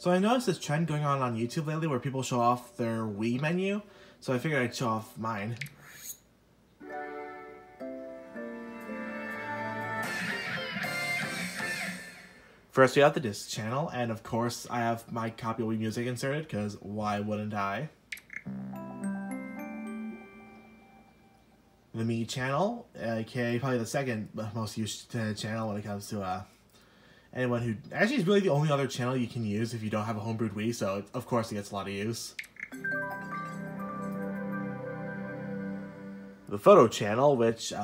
So I noticed this trend going on YouTube lately where people show off their Wii menu, so I figured I'd show off mine. First we have the disc channel, and of course I have my copy of Wii Music inserted, because why wouldn't I? The Me channel, aka probably the second most used channel when it comes to anyone who... Actually, it's really the only other channel you can use if you don't have a homebrewed Wii, so of course it gets a lot of use. The Photo channel, which, you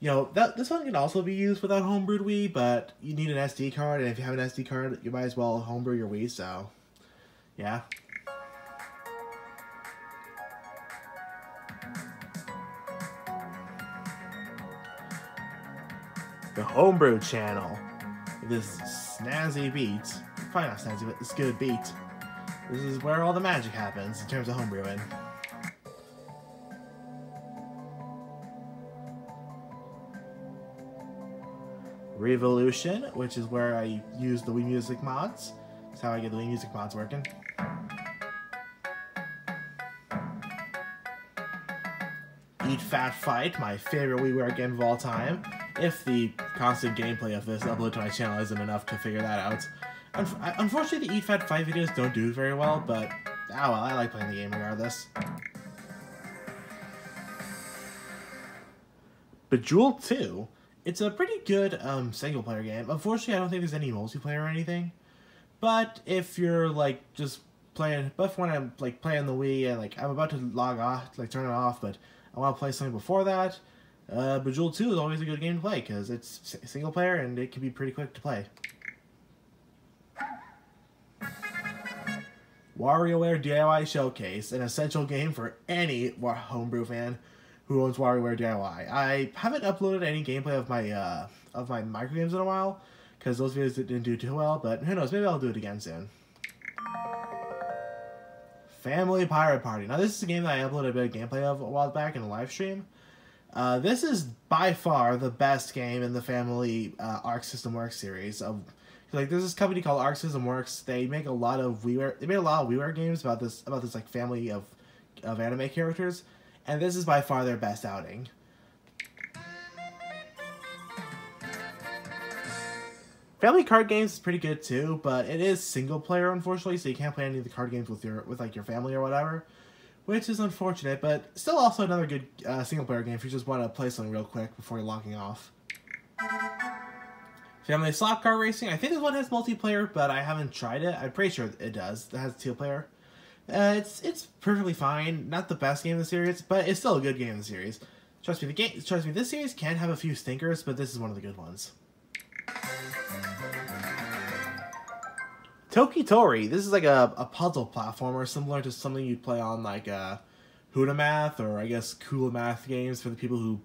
know, this one can also be used without homebrewed Wii, but you need an SD card, and if you have an SD card, you might as well homebrew your Wii, so, yeah. The Homebrew channel. This snazzy beat, probably not snazzy, but this good beat. This is where all the magic happens in terms of homebrewing. Revolution, which is where I use the Wii Music mods. That's how I get the Wii Music mods working. Eat Fat Fight, my favorite WiiWare game of all time. If the constant gameplay of this upload to my channel isn't enough to figure that out. Unfortunately, the Eat Fat Fight videos don't do very well, but oh well, I like playing the game regardless. Bejeweled 2. It's a pretty good single-player game. Unfortunately, I don't think there's any multiplayer or anything. But if you're like just playing, but when I'm like playing the Wii and like I'm about to log off, like turn it off, but I want to play something before that, Bejeweled 2 is always a good game to play because it's single player and it can be pretty quick to play. WarioWare DIY Showcase, an essential game for any homebrew fan who owns WarioWare DIY. I haven't uploaded any gameplay of my microgames in a while because those videos didn't do too well, but who knows, maybe I'll do it again soon. Family Pirate Party. Now this is a game that I uploaded a bit of gameplay of a while back in a live stream. This is by far the best game in the Family Arc System Works series. Like there's this company called Arc System Works. They make a lot of WiiWare. They made a lot of WiiWare games about this like family of anime characters, and this is by far their best outing. Family card games is pretty good too, but it is single player unfortunately, so you can't play any of the card games with like your family or whatever, which is unfortunate. But still, also another good single player game if you just want to play something real quick before you're logging off. Family Slot Car Racing. I think this one has multiplayer, but I haven't tried it. I'm pretty sure it does. It has two player. It's perfectly fine. Not the best game in the series, but it's still a good game in the series. Trust me, this series can have a few stinkers, but this is one of the good ones. Tokitori. This is like a puzzle platformer similar to something you'd play on like Hootamath, or I guess Cool Math games for the people who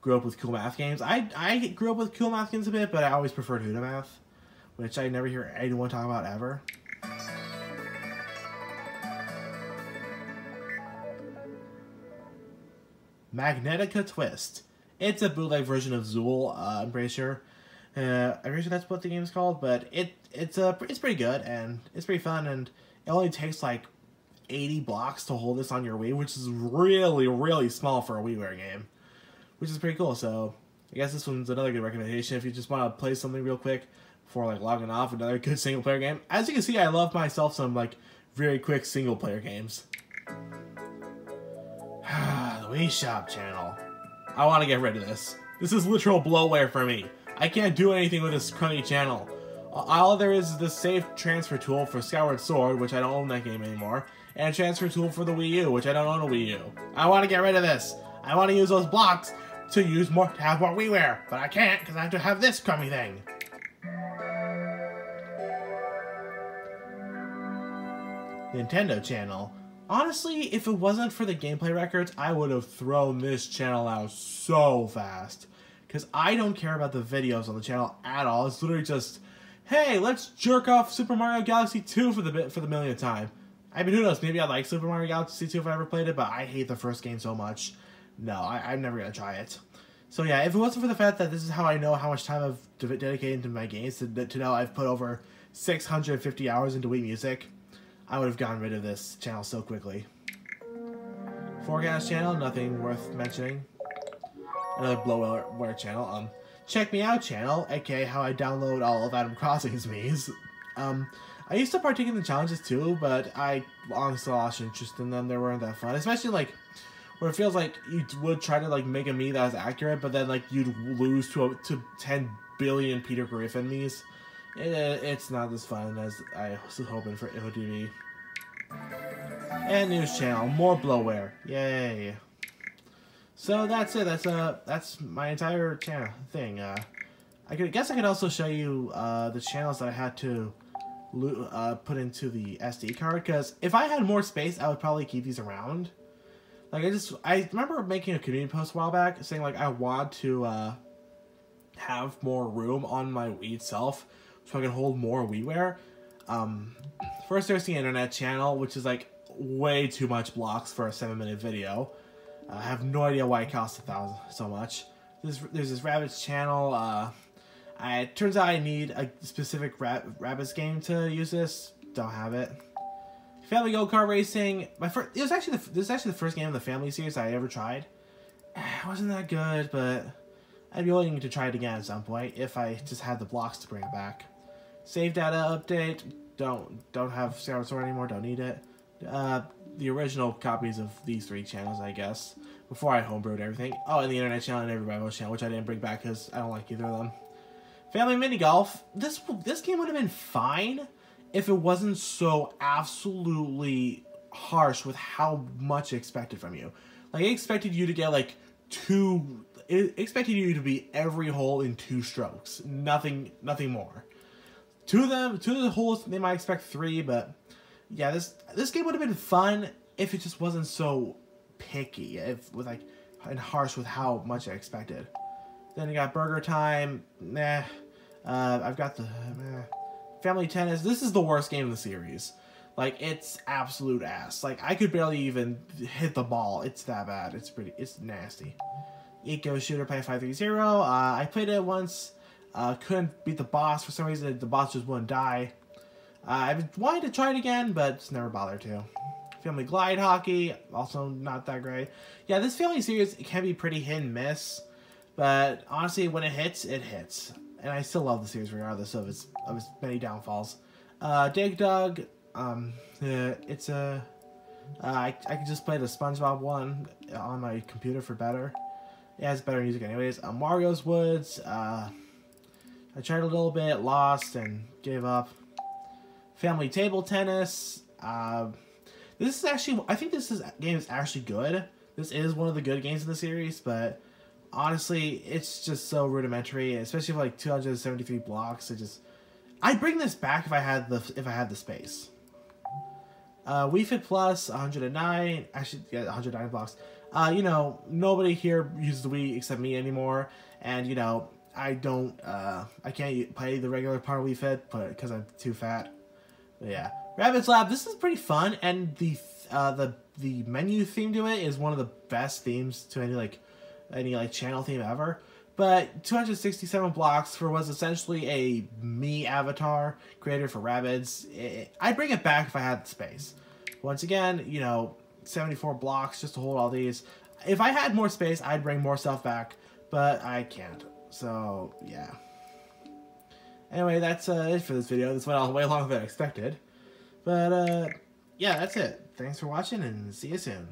grew up with Cool Math games. I grew up with Cool Math games a bit, but I always preferred Hootamath, which I never hear anyone talk about ever. Magnetica Twist. It's a bootleg version of Zool, I'm pretty sure. I'm pretty sure that's what the game's called, but it's pretty good, and it's pretty fun, and it only takes like 80 blocks to hold this on your Wii, which is really, really small for a WiiWare game, which is pretty cool. So I guess this one's another good recommendation if you just want to play something real quick before like logging off. Another good single player game. As you can see, I love myself some like very quick single player games. The Wii Shop channel. I want to get rid of this. This is literal bloatware for me. I can't do anything with this crummy channel. All there is the safe transfer tool for Skyward Sword, which I don't own that game anymore, and a transfer tool for the Wii U, which I don't own a Wii U. I want to get rid of this. I want to use those blocks to have more WiiWare, but I can't because I have to have this crummy thing. Nintendo channel. Honestly, if it wasn't for the gameplay records, I would have thrown this channel out so fast. Because I don't care about the videos on the channel at all. It's literally just, hey, let's jerk off Super Mario Galaxy 2 for the millionth time. I mean, who knows? Maybe I like Super Mario Galaxy 2 if I ever played it, but I hate the first game so much. No, I'm never going to try it. So yeah, if it wasn't for the fact that this is how I know how much time I've dedicated to my games, to know I've put over 650 hours into Wii Music, I would have gotten rid of this channel so quickly. Forecast channel, nothing worth mentioning. Another bloatware channel. Check me out channel, aka how I download all of Animal Crossing's Mii's. I used to partake in the challenges too, but I honestly lost interest in them. They weren't that fun, especially like where it feels like you would try to like make a Mii that was accurate, but then like you'd lose to 10 billion Peter Griffin Mii's. It's not as fun as I was hoping for it would be. And news channel, more bloatware, yay! So that's it. That's my entire channel thing. I guess I could also show you the channels that I had to put into the SD card, because if I had more space, I would probably keep these around. Like I remember making a community post a while back saying like I want to have more room on my Wii itself so I can hold more WiiWare. First there's the internet channel, which is like way too much blocks for a 7-minute video. I have no idea why it costs $1,000 so much. There's this Rabbids channel. It turns out I need a specific Rabbids game to use this. Don't have it. Family Go-Kart Racing. This is actually the first game in the Family series I ever tried. It wasn't that good, but I'd be willing to try it again at some point if I just had the blocks to bring it back. Save data update. Don't have Skyward Sword anymore. Don't need it. The original copies of these 3 channels, I guess, before I homebrewed everything. Oh, and the internet channel and every Bible channel, which I didn't bring back because I don't like either of them. Family Mini Golf. This game would have been fine if it wasn't so absolutely harsh with how much it expected from you. Like, it expected you to get like it expected you to beat every hole in 2 strokes. Nothing more. To the holes, they might expect 3, but yeah, this game would have been fun if it just wasn't so picky, and harsh with how much I expected. Then you got Burger Time. Nah. I've got the Family Tennis. This is the worst game in the series. Like, it's absolute ass. Like, I could barely even hit the ball. It's that bad. It's nasty. Eco Shooter Play 530. I played it once. Couldn't beat the boss for some reason. The boss just wouldn't die. I've wanted to try it again, but just never bothered to. Family Glide Hockey, also not that great. Yeah, this Family series can be pretty hit and miss, but honestly, when it hits, it hits. And I still love the series regardless of its many downfalls. Dig Dug, it's a... I could just play the SpongeBob one on my computer for better. It has better music anyways. Mario's Woods, I tried a little bit, lost, and gave up. Family Table Tennis. This is actually... I think game is actually good. This is one of the good games in the series, but honestly, it's just so rudimentary, especially for like 273 blocks. I'd bring this back if I had the space. Wii Fit Plus, 109. Actually, yeah, 109 blocks. You know, nobody here uses the Wii except me anymore, and you know, I can't play the regular part of Wii Fit, because I'm too fat. But yeah, Rabbids Lab. This is pretty fun, and the menu theme to it is one of the best themes to any channel theme ever. But 267 blocks for was essentially a Mii avatar created for Rabbids. I'd bring it back if I had the space. Once again, you know, 74 blocks just to hold all these. If I had more space, I'd bring more stuff back, but I can't. So yeah. Anyway, that's it for this video. This went on way longer than I expected. But yeah, that's it. Thanks for watching, and see you soon.